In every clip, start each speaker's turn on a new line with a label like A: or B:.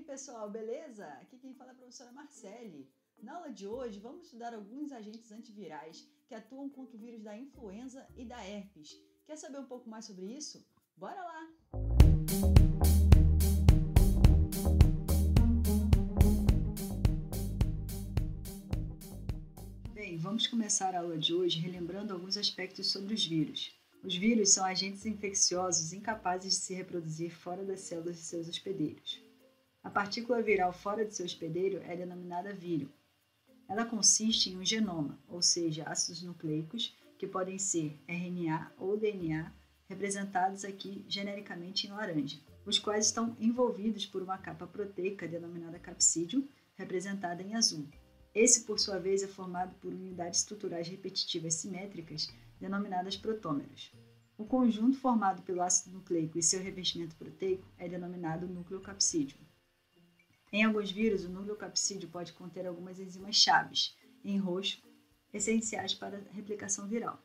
A: pessoal, beleza? Aqui quem fala é a professora Marcele. Na aula de hoje, vamos estudar alguns agentes antivirais que atuam contra o vírus da influenza e da herpes. Quer saber um pouco mais sobre isso? Bora lá! Bem, vamos começar a aula de hoje relembrando alguns aspectos sobre os vírus. Os vírus são agentes infecciosos incapazes de se reproduzir fora das células de seus hospedeiros. A partícula viral fora de seu hospedeiro é denominada vírus. Ela consiste em um genoma, ou seja, ácidos nucleicos, que podem ser RNA ou DNA, representados aqui genericamente em laranja, os quais estão envolvidos por uma capa proteica denominada capsídeo, representada em azul. Esse, por sua vez, é formado por unidades estruturais repetitivas simétricas, denominadas protômeros. O conjunto formado pelo ácido nucleico e seu revestimento proteico é denominado núcleo capsídeo. Em alguns vírus, o núcleo capsídeo pode conter algumas enzimas chaves, em roxo, essenciais para a replicação viral.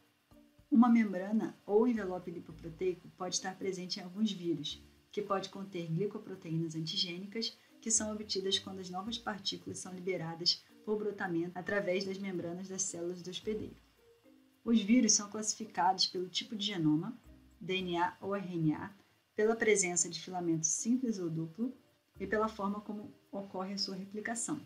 A: Uma membrana ou envelope lipoproteico pode estar presente em alguns vírus, que pode conter glicoproteínas antigênicas, que são obtidas quando as novas partículas são liberadas por brotamento através das membranas das células do hospedeiro. Os vírus são classificados pelo tipo de genoma, DNA ou RNA, pela presença de filamento simples ou duplo, e pela forma como ocorre a sua replicação.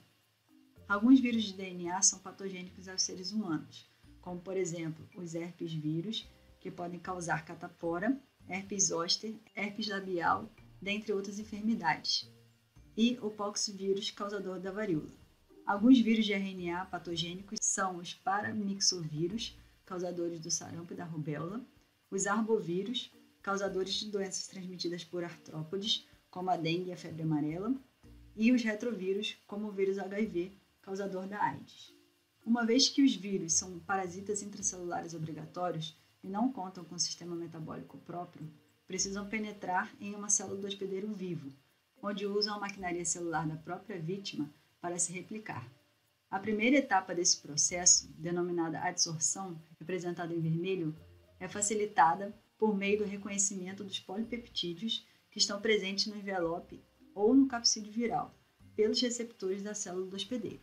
A: Alguns vírus de DNA são patogênicos aos seres humanos, como, por exemplo, os herpes vírus, que podem causar catapora, herpes zoster, herpes labial, dentre outras enfermidades, e o poxvírus, causador da varíola. Alguns vírus de RNA patogênicos são os paramyxovírus, causadores do sarampo e da rubéola, os arbovírus, causadores de doenças transmitidas por artrópodes, como a dengue e a febre amarela, e os retrovírus, como o vírus HIV, causador da AIDS. Uma vez que os vírus são parasitas intracelulares obrigatórios e não contam com sistema metabólico próprio, precisam penetrar em uma célula do hospedeiro vivo, onde usam a maquinaria celular da própria vítima para se replicar. A primeira etapa desse processo, denominada adsorção, representada em vermelho, é facilitada por meio do reconhecimento dos polipeptídeos que estão presentes no envelope ou no capsídeo viral, pelos receptores da célula do hospedeiro.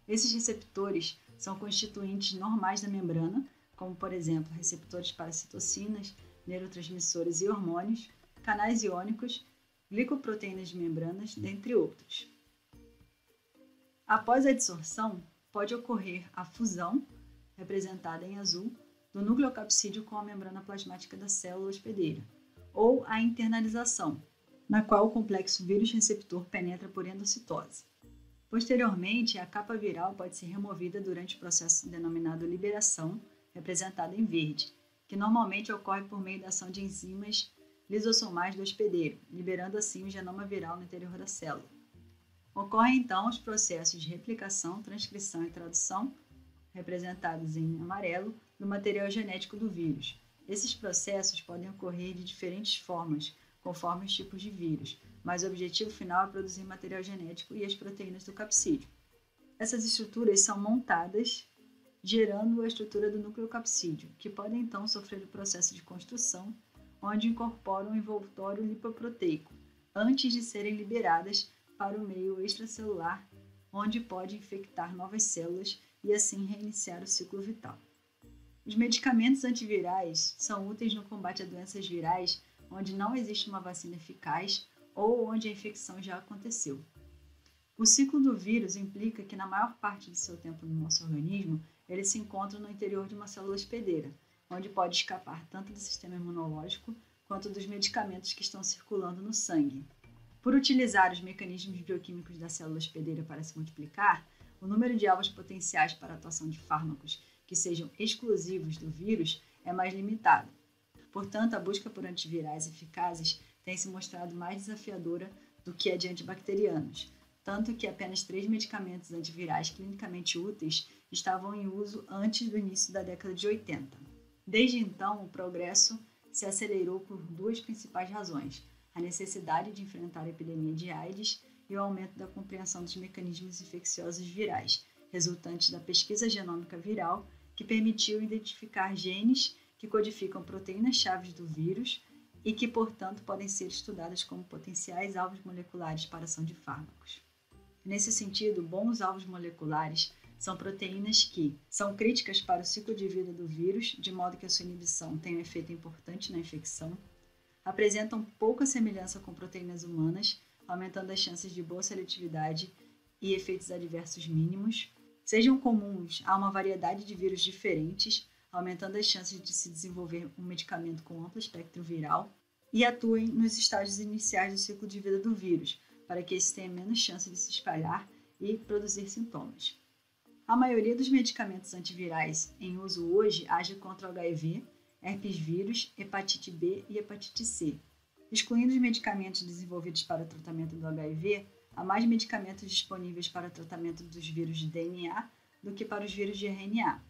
A: Esses receptores são constituintes normais da membrana, como, por exemplo, receptores para citocinas, neurotransmissores e hormônios, canais iônicos, glicoproteínas de membranas, dentre outros. Após a adsorção, pode ocorrer a fusão, representada em azul, do núcleo capsídeo com a membrana plasmática da célula hospedeira, ou a internalização, na qual o complexo vírus-receptor penetra por endocitose. Posteriormente, a capa viral pode ser removida durante o processo denominado liberação, representado em verde, que normalmente ocorre por meio da ação de enzimas lisossomais do hospedeiro, liberando assim o genoma viral no interior da célula. Ocorrem então os processos de replicação, transcrição e tradução, representados em amarelo, do material genético do vírus. Esses processos podem ocorrer de diferentes formas, conforme os tipos de vírus, mas o objetivo final é produzir material genético e as proteínas do capsídeo. Essas estruturas são montadas, gerando a estrutura do núcleo capsídeo, que podem então sofrer o processo de construção, onde incorporam o envoltório lipoproteico, antes de serem liberadas para o meio extracelular, onde pode infectar novas células e assim reiniciar o ciclo vital. Os medicamentos antivirais são úteis no combate a doenças virais onde não existe uma vacina eficaz ou onde a infecção já aconteceu. O ciclo do vírus implica que, na maior parte do seu tempo no nosso organismo, ele se encontra no interior de uma célula hospedeira, onde pode escapar tanto do sistema imunológico quanto dos medicamentos que estão circulando no sangue. Por utilizar os mecanismos bioquímicos da célula hospedeira para se multiplicar, o número de alvos potenciais para a atuação de fármacos que sejam exclusivos do vírus é mais limitado. Portanto, a busca por antivirais eficazes tem se mostrado mais desafiadora do que a de antibacterianos, tanto que apenas 3 medicamentos antivirais clinicamente úteis estavam em uso antes do início da década de 80. Desde então, o progresso se acelerou por 2 principais razões: a necessidade de enfrentar a epidemia de AIDS e o aumento da compreensão dos mecanismos infecciosos virais, resultantes da pesquisa genômica viral, que permitiu identificar genes que codificam proteínas-chave do vírus e que, portanto, podem ser estudadas como potenciais alvos moleculares para ação de fármacos. Nesse sentido, bons alvos moleculares são proteínas que são críticas para o ciclo de vida do vírus, de modo que a sua inibição tem um efeito importante na infecção, apresentam pouca semelhança com proteínas humanas, aumentando as chances de boa seletividade e efeitos adversos mínimos, sejam comuns a uma variedade de vírus diferentes, aumentando as chances de se desenvolver um medicamento com amplo espectro viral, e atuem nos estágios iniciais do ciclo de vida do vírus, para que esse tenha menos chance de se espalhar e produzir sintomas. A maioria dos medicamentos antivirais em uso hoje age contra o HIV, herpes vírus, hepatite B e hepatite C. Excluindo os medicamentos desenvolvidos para o tratamento do HIV, há mais medicamentos disponíveis para o tratamento dos vírus de DNA do que para os vírus de RNA.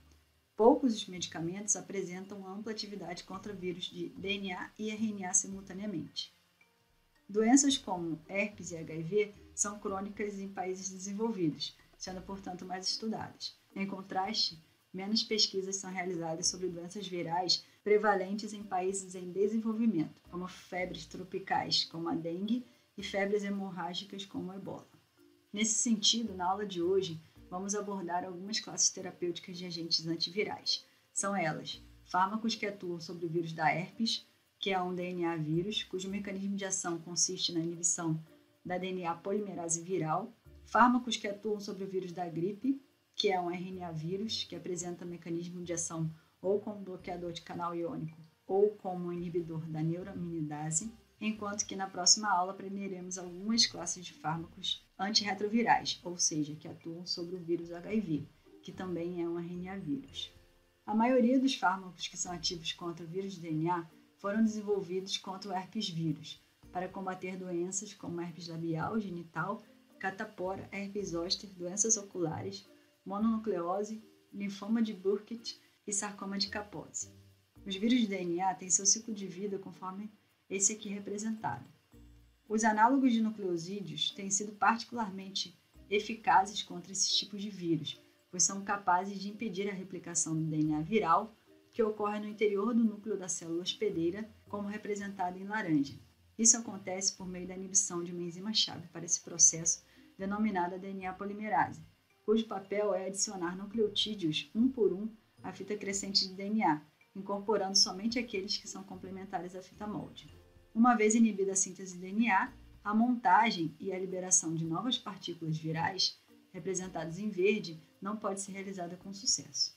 A: Poucos dos medicamentos apresentam ampla atividade contra vírus de DNA e RNA simultaneamente. Doenças como herpes e HIV são crônicas em países desenvolvidos, sendo, portanto, mais estudadas. Em contraste, menos pesquisas são realizadas sobre doenças virais prevalentes em países em desenvolvimento, como febres tropicais, como a dengue, e febres hemorrágicas, como o ebola. Nesse sentido, na aula de hoje, vamos abordar algumas classes terapêuticas de agentes antivirais. São elas: fármacos que atuam sobre o vírus da herpes, que é um DNA vírus, cujo mecanismo de ação consiste na inibição da DNA polimerase viral; fármacos que atuam sobre o vírus da gripe, que é um RNA vírus, que apresenta mecanismo de ação ou como bloqueador de canal iônico ou como inibidor da neuraminidase, enquanto que na próxima aula aprenderemos algumas classes de fármacos antirretrovirais, ou seja, que atuam sobre o vírus HIV, que também é um RNA vírus. A maioria dos fármacos que são ativos contra o vírus de DNA foram desenvolvidos contra o herpes vírus, para combater doenças como herpes labial, genital, catapora, herpes zoster, doenças oculares, mononucleose, linfoma de Burkitt e sarcoma de Kaposi. Os vírus de DNA têm seu ciclo de vida conforme esse aqui representado. Os análogos de nucleosídeos têm sido particularmente eficazes contra esses tipos de vírus, pois são capazes de impedir a replicação do DNA viral, que ocorre no interior do núcleo da célula hospedeira, como representado em laranja. Isso acontece por meio da inibição de uma enzima-chave para esse processo, denominada DNA polimerase, cujo papel é adicionar nucleotídeos um por um à fita crescente de DNA, incorporando somente aqueles que são complementares à fita molde. Uma vez inibida a síntese de DNA, a montagem e a liberação de novas partículas virais, representadas em verde, não pode ser realizada com sucesso.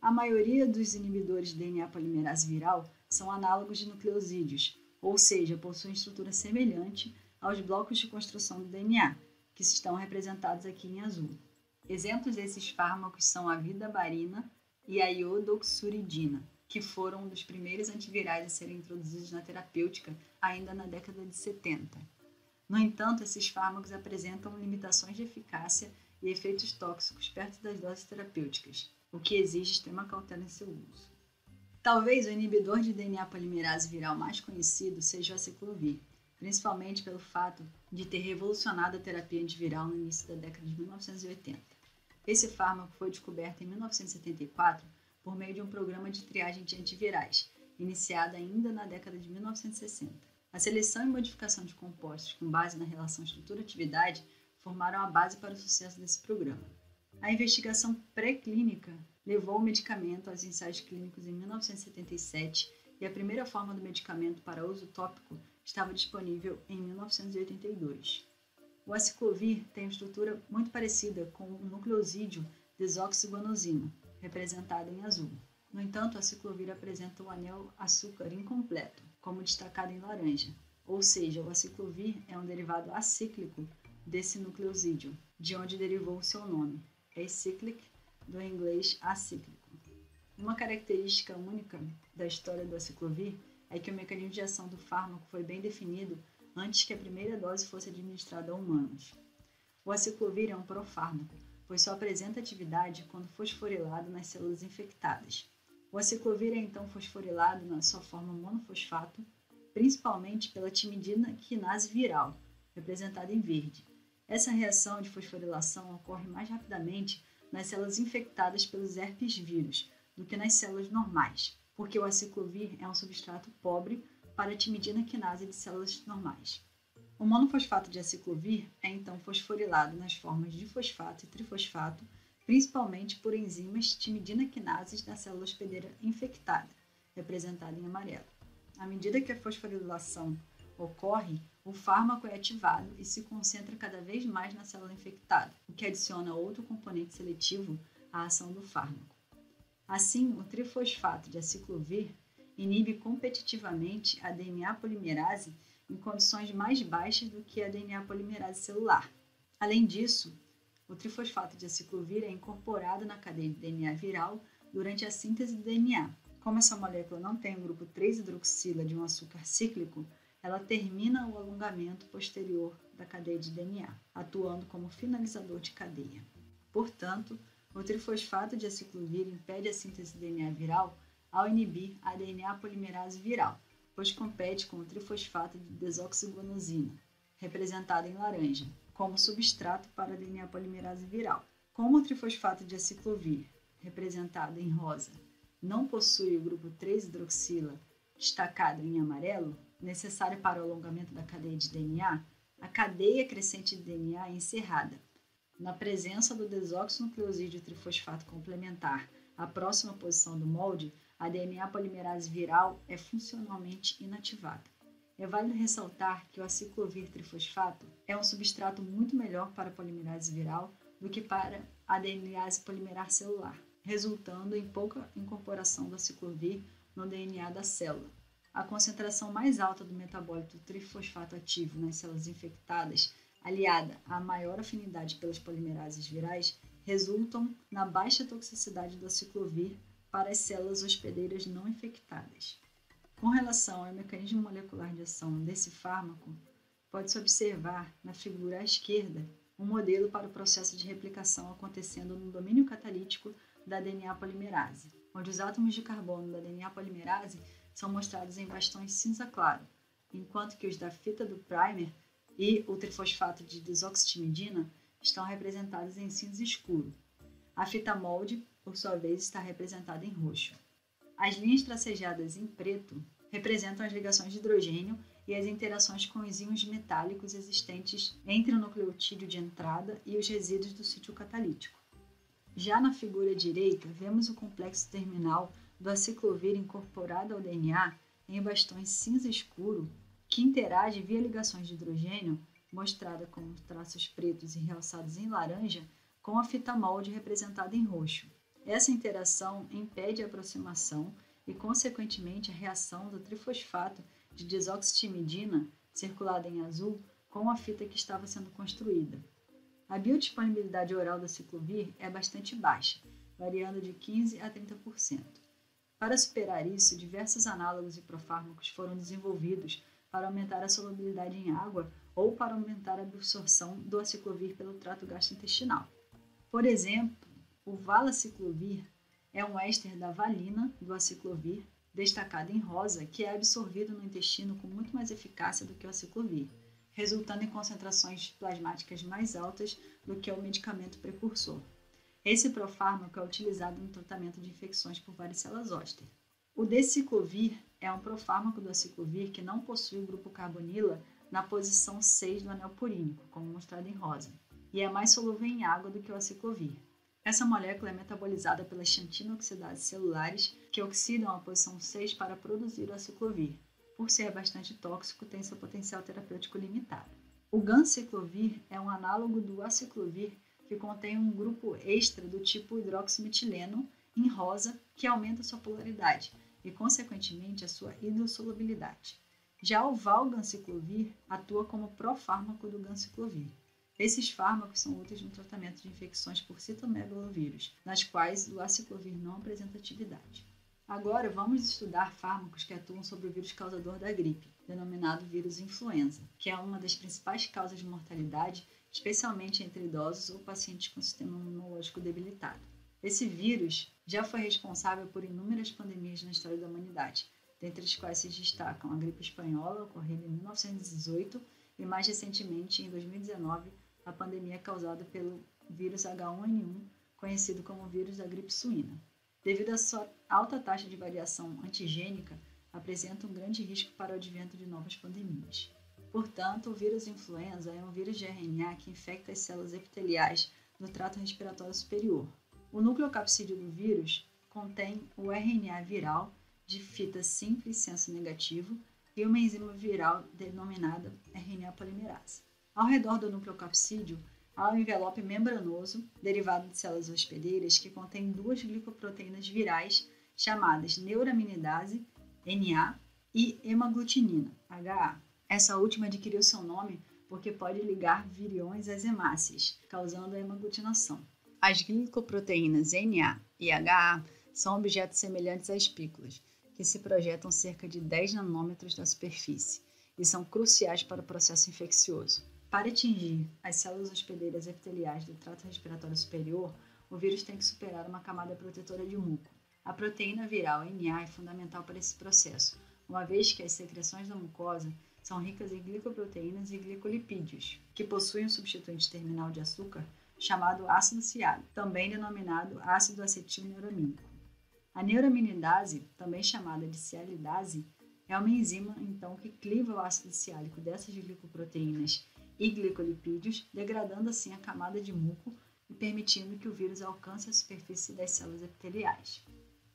A: A maioria dos inibidores de DNA polimerase viral são análogos de nucleosídeos, ou seja, possuem estrutura semelhante aos blocos de construção do DNA, que estão representados aqui em azul. Exemplos desses fármacos são a vidabarina e a iodoxuridina, que foram um dos primeiros antivirais a serem introduzidos na terapêutica ainda na década de 70. No entanto, esses fármacos apresentam limitações de eficácia e efeitos tóxicos perto das doses terapêuticas, o que exige extrema cautela em seu uso. Talvez o inibidor de DNA polimerase viral mais conhecido seja o aciclovir, principalmente pelo fato de ter revolucionado a terapia antiviral no início da década de 1980. Esse fármaco foi descoberto em 1974 por meio de um programa de triagem de antivirais, iniciado ainda na década de 1960. A seleção e modificação de compostos com base na relação estrutura-atividade formaram a base para o sucesso desse programa. A investigação pré-clínica levou o medicamento aos ensaios clínicos em 1977 e a primeira forma do medicamento para uso tópico estava disponível em 1982. O aciclovir tem uma estrutura muito parecida com o nucleosídeo desoxiguanosina, representado em azul. No entanto, o aciclovir apresenta um anel açúcar incompleto, como destacado em laranja, ou seja, o aciclovir é um derivado acíclico desse nucleosídeo, de onde derivou o seu nome, acyclic, do inglês acíclico. Uma característica única da história do aciclovir é que o mecanismo de ação do fármaco foi bem definido antes que a primeira dose fosse administrada a humanos. O aciclovir é um profármaco, pois só apresenta atividade quando fosforilado nas células infectadas. O aciclovir é então fosforilado na sua forma monofosfato, principalmente pela timidina quinase viral, representada em verde. Essa reação de fosforilação ocorre mais rapidamente nas células infectadas pelos herpes vírus do que nas células normais, porque o aciclovir é um substrato pobre para a timidina quinase de células normais. O monofosfato de aciclovir é então fosforilado nas formas de fosfato e trifosfato, principalmente por enzimas timidina quinases da célula hospedeira infectada, representada em amarelo. À medida que a fosforilação ocorre, o fármaco é ativado e se concentra cada vez mais na célula infectada, o que adiciona outro componente seletivo à ação do fármaco. Assim, o trifosfato de aciclovir inibe competitivamente a DNA polimerase em condições mais baixas do que a DNA polimerase celular. Além disso, o trifosfato de aciclovir é incorporado na cadeia de DNA viral durante a síntese do DNA. Como essa molécula não tem o grupo 3-hidroxila de um açúcar cíclico, ela termina o alongamento posterior da cadeia de DNA, atuando como finalizador de cadeia. Portanto, o trifosfato de aciclovir impede a síntese de DNA viral ao inibir a DNA polimerase viral, pois compete com o trifosfato de desoxiguanosina, representado em laranja, como substrato para a DNA polimerase viral. Como o trifosfato de aciclovir, representado em rosa, não possui o grupo 3-hidroxila, destacado em amarelo, necessário para o alongamento da cadeia de DNA, a cadeia crescente de DNA é encerrada. Na presença do desoxinucleosídeo trifosfato complementar à próxima posição do molde, a DNA polimerase viral é funcionalmente inativada. É válido ressaltar que o aciclovir trifosfato é um substrato muito melhor para a polimerase viral do que para a adeninase polimerar celular, resultando em pouca incorporação do aciclovir no DNA da célula. A concentração mais alta do metabólito trifosfato ativo nas células infectadas, aliada à maior afinidade pelas polimerases virais, resultam na baixa toxicidade do aciclovir para as células hospedeiras não infectadas. Com relação ao mecanismo molecular de ação desse fármaco, pode-se observar na figura à esquerda um modelo para o processo de replicação acontecendo no domínio catalítico da DNA polimerase, onde os átomos de carbono da DNA polimerase são mostrados em bastões cinza claro, enquanto que os da fita do primer e o trifosfato de desoxitimidina estão representados em cinza escuro. A fita molde, por sua vez, está representada em roxo. As linhas tracejadas em preto representam as ligações de hidrogênio e as interações com os íons metálicos existentes entre o nucleotídeo de entrada e os resíduos do sítio catalítico. Já na figura direita, vemos o complexo terminal do aciclovir incorporado ao DNA em bastões cinza escuro que interage via ligações de hidrogênio, mostrada com traços pretos e realçados em laranja, com a fita molde representada em roxo. Essa interação impede a aproximação e, consequentemente, a reação do trifosfato de desoxitimidina, circulada em azul, com a fita que estava sendo construída. A biodisponibilidade oral do aciclovir é bastante baixa, variando de 15% a 30%. Para superar isso, diversos análogos e profármacos foram desenvolvidos para aumentar a solubilidade em água ou para aumentar a absorção do aciclovir pelo trato gastrointestinal. Por exemplo, o valaciclovir é um éster da valina do aciclovir, destacado em rosa, que é absorvido no intestino com muito mais eficácia do que o aciclovir, resultando em concentrações plasmáticas mais altas do que o medicamento precursor. Esse profármaco é utilizado no tratamento de infecções por varicela zoster. O deciclovir é um profármaco do aciclovir que não possui o grupo carbonila na posição 6 do anel purínico, como mostrado em rosa, e é mais solúvel em água do que o aciclovir. Essa molécula é metabolizada pelas xantinoxidases celulares que oxidam a posição 6 para produzir o aciclovir. Por ser bastante tóxico, tem seu potencial terapêutico limitado. O ganciclovir é um análogo do aciclovir que contém um grupo extra do tipo hidroximetileno em rosa que aumenta sua polaridade e, consequentemente, a sua hidrossolubilidade. Já o valganciclovir atua como profármaco do ganciclovir. Esses fármacos são úteis no tratamento de infecções por citomegalovírus, nas quais o aciclovir não apresenta atividade. Agora vamos estudar fármacos que atuam sobre o vírus causador da gripe, denominado vírus influenza, que é uma das principais causas de mortalidade, especialmente entre idosos ou pacientes com sistema imunológico debilitado. Esse vírus já foi responsável por inúmeras pandemias na história da humanidade, dentre as quais se destacam a gripe espanhola, ocorrida em 1918, e mais recentemente, em 2019, a pandemia causada pelo vírus H1N1, conhecido como vírus da gripe suína. Devido à sua alta taxa de variação antigênica, apresenta um grande risco para o advento de novas pandemias. Portanto, o vírus influenza é um vírus de RNA que infecta as células epiteliais do trato respiratório superior. O nucleocapsídeo do vírus contém o RNA viral de fita simples senso negativo e uma enzima viral denominada RNA polimerase. Ao redor do nucleocapsídeo há um envelope membranoso derivado de células hospedeiras que contém duas glicoproteínas virais chamadas neuraminidase, NA, e hemaglutinina, HA. Essa última adquiriu seu nome porque pode ligar viriões às hemácias, causando a hemaglutinação. As glicoproteínas NA e HA são objetos semelhantes a espículas, que se projetam cerca de 10 nanômetros da superfície e são cruciais para o processo infeccioso. Para atingir as células hospedeiras epiteliais do trato respiratório superior, o vírus tem que superar uma camada protetora de muco. A proteína viral NA é fundamental para esse processo, uma vez que as secreções da mucosa são ricas em glicoproteínas e glicolipídios, que possuem um substituinte terminal de açúcar chamado ácido ciálico, também denominado ácido acetilneuramínico. A neuraminidase, também chamada de cialidase, é uma enzima, então, que cliva o ácido ciálico dessas glicoproteínas e glicolipídios, degradando assim a camada de muco e permitindo que o vírus alcance a superfície das células epiteliais.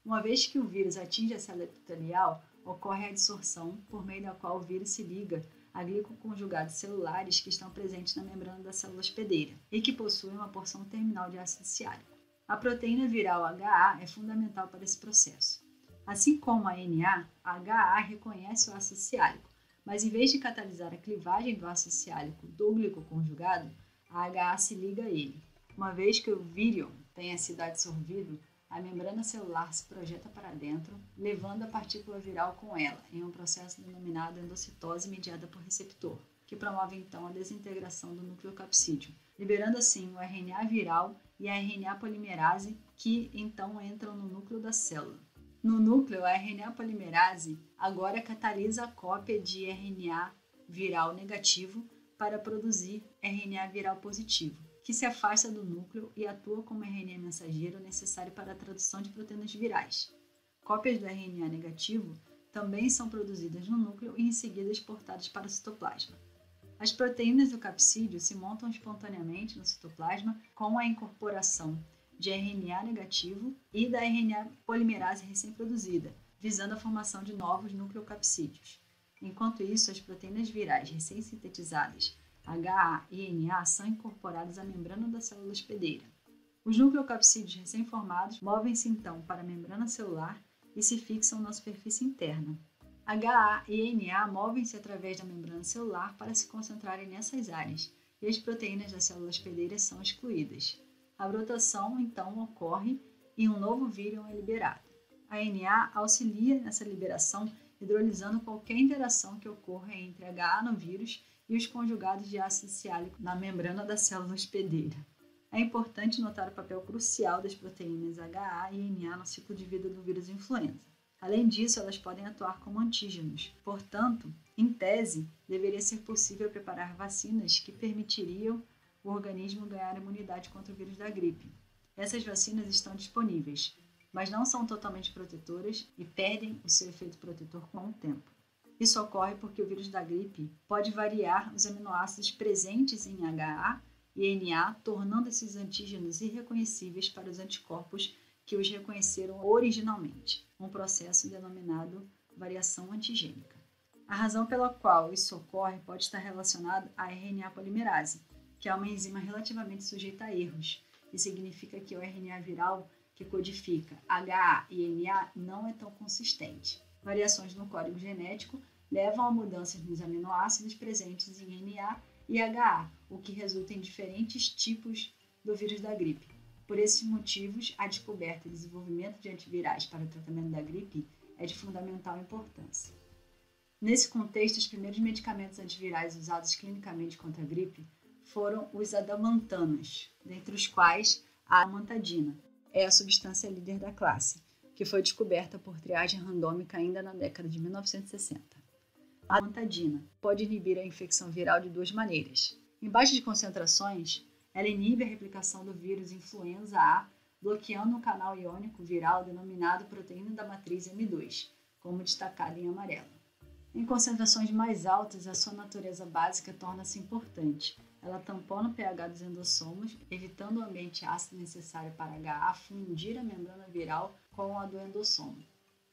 A: Uma vez que o vírus atinge a célula epitelial, ocorre a adsorção, por meio da qual o vírus se liga a glicoconjugados celulares que estão presentes na membrana da célula hospedeira e que possuem uma porção terminal de ácido ciálico. A proteína viral HA é fundamental para esse processo. Assim como a NA, a HA reconhece o ácido ciálico, mas em vez de catalisar a clivagem do ácido ciálico do glicoconjugado, a HA se liga a ele. Uma vez que o vírion tenha sido absorvido, a membrana celular se projeta para dentro, levando a partícula viral com ela, em um processo denominado endocitose mediada por receptor, que promove então a desintegração do nucleocapsídeo, liberando assim o RNA viral e a RNA polimerase, que então entram no núcleo da célula. No núcleo, a RNA polimerase agora catalisa a cópia de RNA viral negativo para produzir RNA viral positivo, que se afasta do núcleo e atua como RNA mensageiro necessário para a tradução de proteínas virais. Cópias do RNA negativo também são produzidas no núcleo e em seguida exportadas para o citoplasma. As proteínas do capsídeo se montam espontaneamente no citoplasma com a incorporação de RNA negativo e da RNA polimerase recém-produzida, visando a formação de novos nucleocapsídeos. Enquanto isso, as proteínas virais recém-sintetizadas HA e NA são incorporadas à membrana da célula hospedeira. Os nucleocapsídeos recém-formados movem-se então para a membrana celular e se fixam na superfície interna. HA e NA movem-se através da membrana celular para se concentrarem nessas áreas, e as proteínas da célula hospedeira são excluídas. A brotação então ocorre e um novo vírion é liberado. A NA auxilia nessa liberação, hidrolisando qualquer interação que ocorra entre HA no vírus e os conjugados de ácido ciálico na membrana da célula hospedeira. É importante notar o papel crucial das proteínas HA e NA no ciclo de vida do vírus influenza. Além disso, elas podem atuar como antígenos. Portanto, em tese, deveria ser possível preparar vacinas que permitiriam o organismo ganhar imunidade contra o vírus da gripe. Essas vacinas estão disponíveis, mas não são totalmente protetoras e perdem o seu efeito protetor com o tempo. Isso ocorre porque o vírus da gripe pode variar os aminoácidos presentes em HA e NA, tornando esses antígenos irreconhecíveis para os anticorpos que os reconheceram originalmente, um processo denominado variação antigênica. A razão pela qual isso ocorre pode estar relacionada à RNA polimerase, que é uma enzima relativamente sujeita a erros, e significa que o RNA viral que codifica HA e NA não é tão consistente. Variações no código genético levam a mudanças nos aminoácidos presentes em NA e HA, o que resulta em diferentes tipos do vírus da gripe. Por esses motivos, a descoberta e desenvolvimento de antivirais para o tratamento da gripe é de fundamental importância. Nesse contexto, os primeiros medicamentos antivirais usados clinicamente contra a gripe foram os adamantanos, dentre os quais a amantadina é a substância líder da classe, que foi descoberta por triagem randômica ainda na década de 1960. A amantadina pode inibir a infecção viral de duas maneiras. Em baixas concentrações, ela inibe a replicação do vírus influenza A, bloqueando um canal iônico viral denominado proteína da matriz M2, como destacado em amarelo. Em concentrações mais altas, a sua natureza básica torna-se importante. Ela tampona o pH dos endossomos, evitando o ambiente ácido necessário para HA fundir a membrana viral com a do endossomo.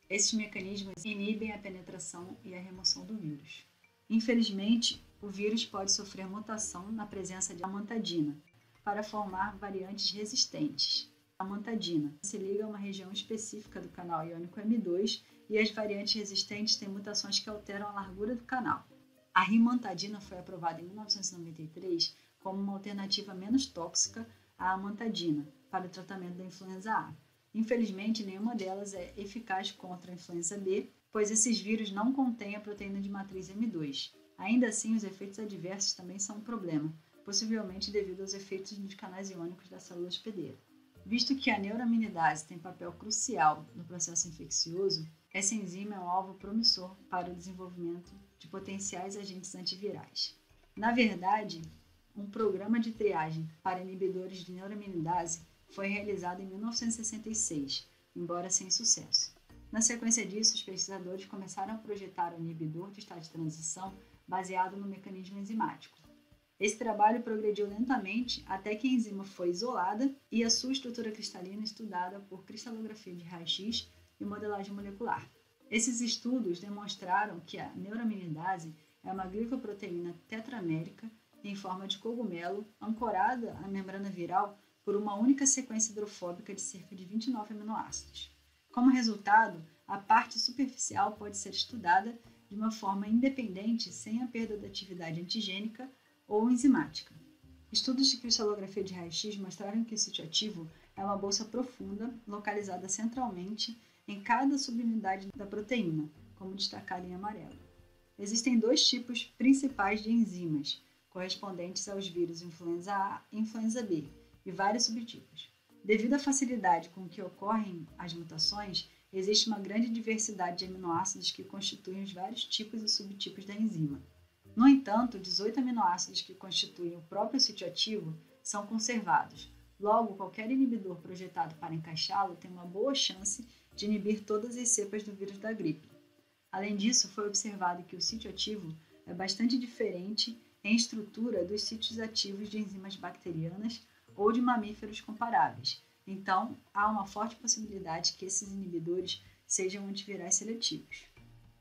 A: Esses mecanismos inibem a penetração e a remoção do vírus. Infelizmente, o vírus pode sofrer mutação na presença de amantadina, para formar variantes resistentes. A amantadina se liga a uma região específica do canal iônico M2 e as variantes resistentes têm mutações que alteram a largura do canal. A rimantadina foi aprovada em 1993 como uma alternativa menos tóxica à amantadina para o tratamento da influenza A. Infelizmente, nenhuma delas é eficaz contra a influenza B, pois esses vírus não contêm a proteína de matriz M2. Ainda assim, os efeitos adversos também são um problema, possivelmente devido aos efeitos nos canais iônicos da célula hospedeira. Visto que a neuraminidase tem papel crucial no processo infeccioso, essa enzima é um alvo promissor para o desenvolvimento de potenciais agentes antivirais. Na verdade, um programa de triagem para inibidores de neuraminidase foi realizado em 1966, embora sem sucesso. Na sequência disso, os pesquisadores começaram a projetar o inibidor de estado de transição baseado no mecanismo enzimático. Esse trabalho progrediu lentamente até que a enzima foi isolada e a sua estrutura cristalina estudada por cristalografia de raio-x e modelagem molecular. Esses estudos demonstraram que a neuraminidase é uma glicoproteína tetramérica em forma de cogumelo ancorada à membrana viral por uma única sequência hidrofóbica de cerca de 29 aminoácidos. Como resultado, a parte superficial pode ser estudada de uma forma independente sem a perda da atividade antigênica ou enzimática. Estudos de cristalografia de raio-x mostraram que o sítio ativo é uma bolsa profunda localizada centralmente em cada subunidade da proteína, como destacado em amarelo. Existem dois tipos principais de enzimas, correspondentes aos vírus influenza A e influenza B, e vários subtipos. Devido à facilidade com que ocorrem as mutações, existe uma grande diversidade de aminoácidos que constituem os vários tipos e subtipos da enzima. No entanto, 18 aminoácidos que constituem o próprio sítio ativo são conservados. Logo, qualquer inibidor projetado para encaixá-lo tem uma boa chance de inibir todas as cepas do vírus da gripe. Além disso, foi observado que o sítio ativo é bastante diferente em estrutura dos sítios ativos de enzimas bacterianas ou de mamíferos comparáveis. Então, há uma forte possibilidade que esses inibidores sejam antivirais seletivos.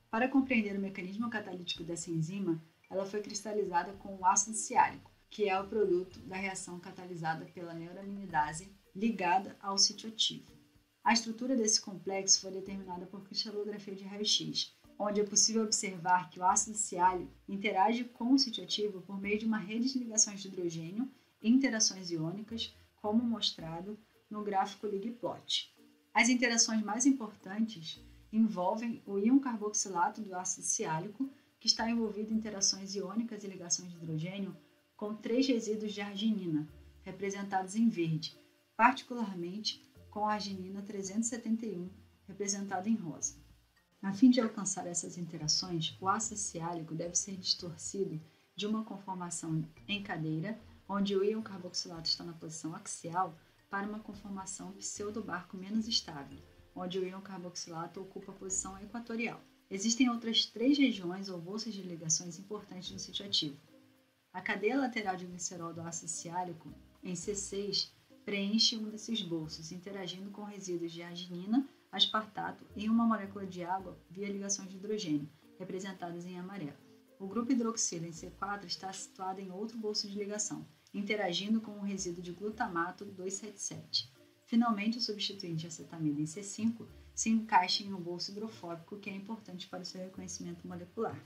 A: Para compreender o mecanismo catalítico dessa enzima, ela foi cristalizada com o ácido ciálico, que é o produto da reação catalisada pela neuraminidase ligada ao sítio ativo. A estrutura desse complexo foi determinada por cristalografia de raio-x, onde é possível observar que o ácido ciálico interage com o sítio ativo por meio de uma rede de ligações de hidrogênio e interações iônicas, como mostrado no gráfico Liggplot. As interações mais importantes envolvem o íon carboxilato do ácido ciálico, que está envolvido em interações iônicas e ligações de hidrogênio com 3 resíduos de arginina, representados em verde, particularmente com a arginina 371, representada em rosa. A fim de alcançar essas interações, o ácido ciálico deve ser distorcido de uma conformação em cadeira, onde o íon carboxilato está na posição axial, para uma conformação pseudobarco menos estável, onde o íon carboxilato ocupa a posição equatorial. Existem outras 3 regiões ou bolsas de ligações importantes no sítio ativo. A cadeia lateral de glicerol do ácido ciálico, em C6, preenche um desses bolsos, interagindo com resíduos de arginina, aspartato e uma molécula de água via ligações de hidrogênio, representadas em amarelo. O grupo hidroxilo em C4 está situado em outro bolso de ligação, interagindo com o resíduo de glutamato 277. Finalmente, o substituinte acetamida em C5 se encaixa em um bolso hidrofóbico que é importante para o seu reconhecimento molecular.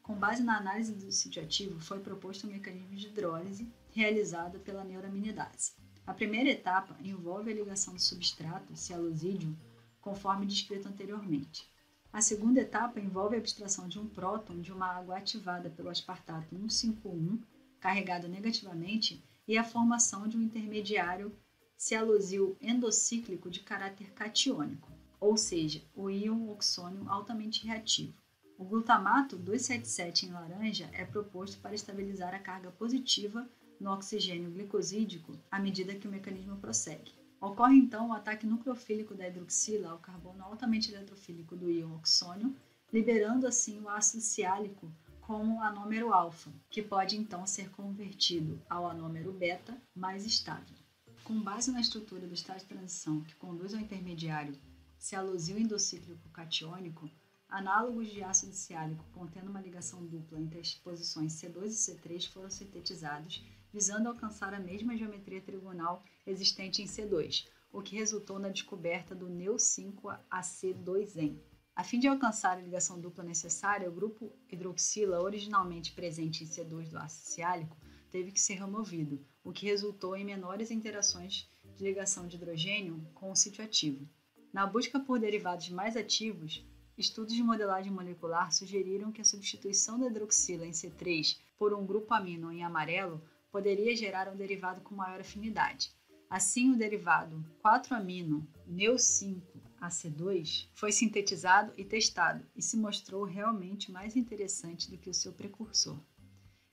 A: Com base na análise do sítio ativo, foi proposto um mecanismo de hidrólise realizado pela neuraminidase. A primeira etapa envolve a ligação do substrato, cialosídeo, conforme descrito anteriormente. A segunda etapa envolve a abstração de um próton de uma água ativada pelo aspartato 151, carregado negativamente, e a formação de um intermediário cialosil endocíclico de caráter catiônico, ou seja, o íon oxônio altamente reativo. O glutamato 277 em laranja é proposto para estabilizar a carga positiva no oxigênio glicosídico à medida que o mecanismo prossegue. Ocorre então o ataque nucleofílico da hidroxila ao carbono altamente eletrofílico do íon oxônio, liberando assim o ácido ciálico como anômero alfa, que pode então ser convertido ao anômero beta mais estável. Com base na estrutura do estado de transição que conduz ao intermediário cialosil endocíclico catiônico, análogos de ácido ciálico contendo uma ligação dupla entre as posições C2 e C3 foram sintetizados, visando alcançar a mesma geometria trigonal existente em C2, o que resultou na descoberta do Neu5AC2En. A fim de alcançar a ligação dupla necessária, o grupo hidroxila, originalmente presente em C2 do ácido ciálico, teve que ser removido, o que resultou em menores interações de ligação de hidrogênio com o sítio ativo. Na busca por derivados mais ativos, estudos de modelagem molecular sugeriram que a substituição da hidroxila em C3 por um grupo amino em amarelo poderia gerar um derivado com maior afinidade. Assim, o derivado 4-amino Neu5AC2 foi sintetizado e testado e se mostrou realmente mais interessante do que o seu precursor.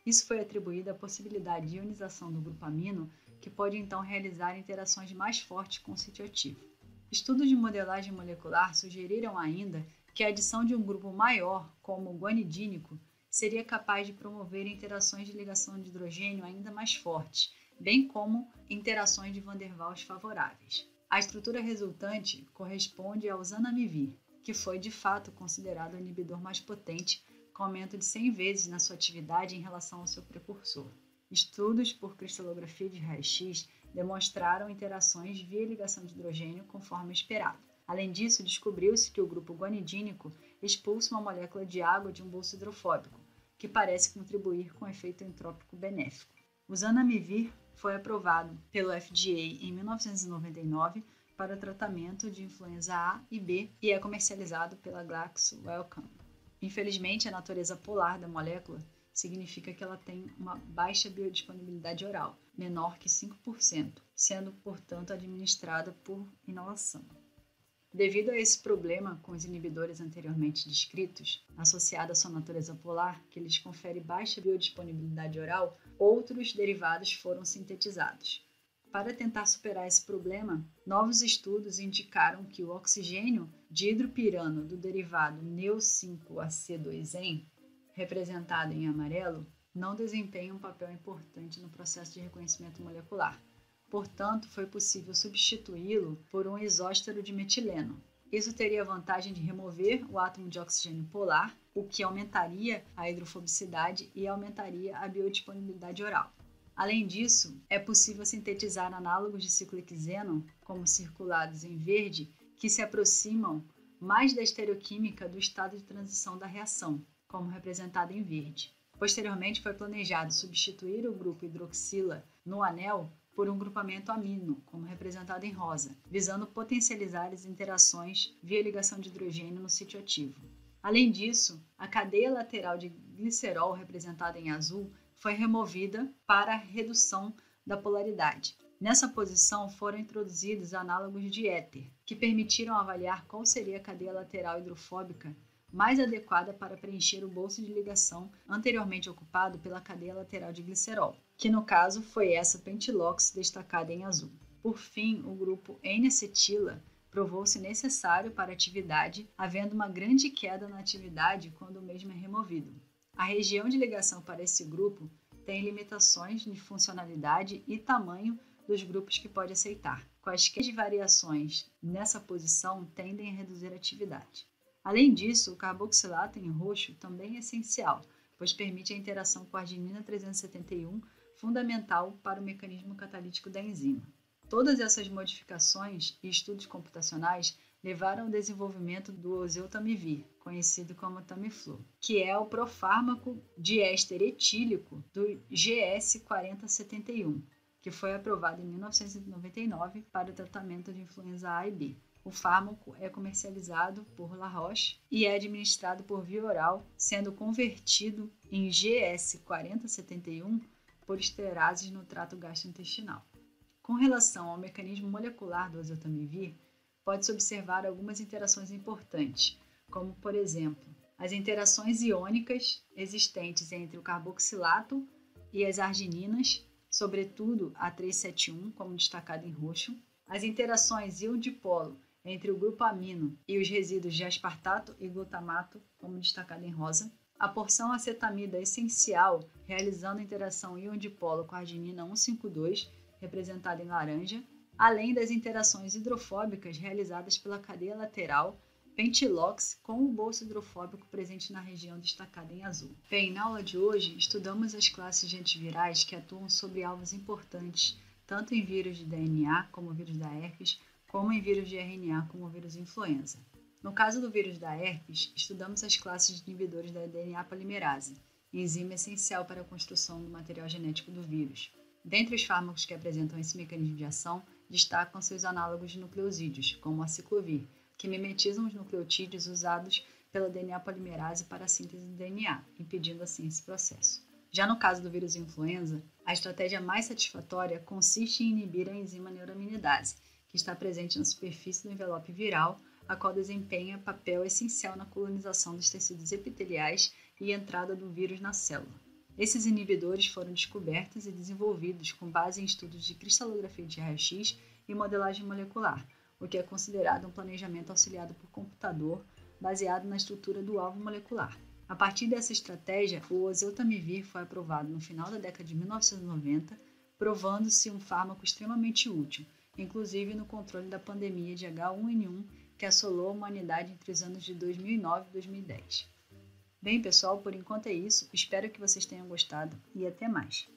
A: Isso foi atribuído à possibilidade de ionização do grupo amino, que pode então realizar interações mais fortes com o sítio ativo. Estudos de modelagem molecular sugeriram ainda que a adição de um grupo maior, como o guanidínico, seria capaz de promover interações de ligação de hidrogênio ainda mais fortes, bem como interações de Van der Waals favoráveis. A estrutura resultante corresponde ao zanamivir, que foi de fato considerado o inibidor mais potente, com aumento de 100 vezes na sua atividade em relação ao seu precursor. Estudos por cristalografia de raio-x demonstraram interações via ligação de hidrogênio conforme esperado. Além disso, descobriu-se que o grupo guanidínico expulsa uma molécula de água de um bolso hidrofóbico, que parece contribuir com o efeito entrópico benéfico. O zanamivir foi aprovado pelo FDA em 1999 para o tratamento de influenza A e B e é comercializado pela GlaxoSmithKline. Infelizmente, a natureza polar da molécula significa que ela tem uma baixa biodisponibilidade oral, menor que 5%, sendo, portanto, administrada por inalação. Devido a esse problema com os inibidores anteriormente descritos, associado à sua natureza polar, que lhes confere baixa biodisponibilidade oral, outros derivados foram sintetizados. Para tentar superar esse problema, novos estudos indicaram que o oxigênio de hidropirano do derivado Neu5AC2En, representado em amarelo, não desempenha um papel importante no processo de reconhecimento molecular. Portanto, foi possível substituí-lo por um isóstero de metileno. Isso teria a vantagem de remover o átomo de oxigênio polar, o que aumentaria a hidrofobicidade e aumentaria a biodisponibilidade oral. Além disso, é possível sintetizar análogos de ciclohexeno, como circulados em verde, que se aproximam mais da estereoquímica do estado de transição da reação, como representado em verde. Posteriormente, foi planejado substituir o grupo hidroxila no anel por um grupamento amino, como representado em rosa, visando potencializar as interações via ligação de hidrogênio no sítio ativo. Além disso, a cadeia lateral de glicerol, representada em azul, foi removida para a redução da polaridade. Nessa posição foram introduzidos análogos de éter, que permitiram avaliar qual seria a cadeia lateral hidrofóbica mais adequada para preencher o bolso de ligação anteriormente ocupado pela cadeia lateral de glicerol, que no caso foi essa pentilox destacada em azul. Por fim, o grupo N-acetila provou-se necessário para a atividade, havendo uma grande queda na atividade quando o mesmo é removido. A região de ligação para esse grupo tem limitações de funcionalidade e tamanho dos grupos que pode aceitar. Quaisquer variações nessa posição tendem a reduzir a atividade. Além disso, o carboxilato em roxo também é essencial, pois permite a interação com a arginina 371, fundamental para o mecanismo catalítico da enzima. Todas essas modificações e estudos computacionais levaram ao desenvolvimento do oseltamivir, conhecido como Tamiflu, que é o profármaco de éster etílico do GS4071, que foi aprovado em 1999 para o tratamento de influenza A e B. O fármaco é comercializado por La Roche e é administrado por via oral, sendo convertido em GS4071 por esterases no trato gastrointestinal. Com relação ao mecanismo molecular do oseltamivir, pode-se observar algumas interações importantes, como, por exemplo, as interações iônicas existentes entre o carboxilato e as argininas, sobretudo a 371, como destacado em roxo, As interações íon-dipolo entre o grupo amino e os resíduos de aspartato e glutamato, como destacado em rosa, a porção acetamida essencial, realizando a interação íon-dipolo com a arginina 152, representada em laranja, além das interações hidrofóbicas realizadas pela cadeia lateral Pentilox com o bolso hidrofóbico presente na região destacada em azul. Bem, na aula de hoje, estudamos as classes de antivirais que atuam sobre alvos importantes, tanto em vírus de DNA, como o vírus da herpes, como em vírus de RNA, como o vírus influenza. No caso do vírus da herpes, estudamos as classes de inibidores da DNA polimerase, enzima essencial para a construção do material genético do vírus. Dentre os fármacos que apresentam esse mecanismo de ação, destacam-se os análogos de nucleosídeos, como a ciclovir, que mimetizam os nucleotídeos usados pela DNA polimerase para a síntese do DNA, impedindo assim esse processo. Já no caso do vírus influenza, a estratégia mais satisfatória consiste em inibir a enzima neuraminidase, que está presente na superfície do envelope viral, a qual desempenha papel essencial na colonização dos tecidos epiteliais e entrada do vírus na célula. Esses inibidores foram descobertos e desenvolvidos com base em estudos de cristalografia de raio-x e modelagem molecular, o que é considerado um planejamento auxiliado por computador baseado na estrutura do alvo molecular. A partir dessa estratégia, o oseltamivir foi aprovado no final da década de 1990, provando-se um fármaco extremamente útil, inclusive no controle da pandemia de H1N1 que assolou a humanidade entre os anos de 2009 e 2010. Bem, pessoal, por enquanto é isso. Espero que vocês tenham gostado e até mais.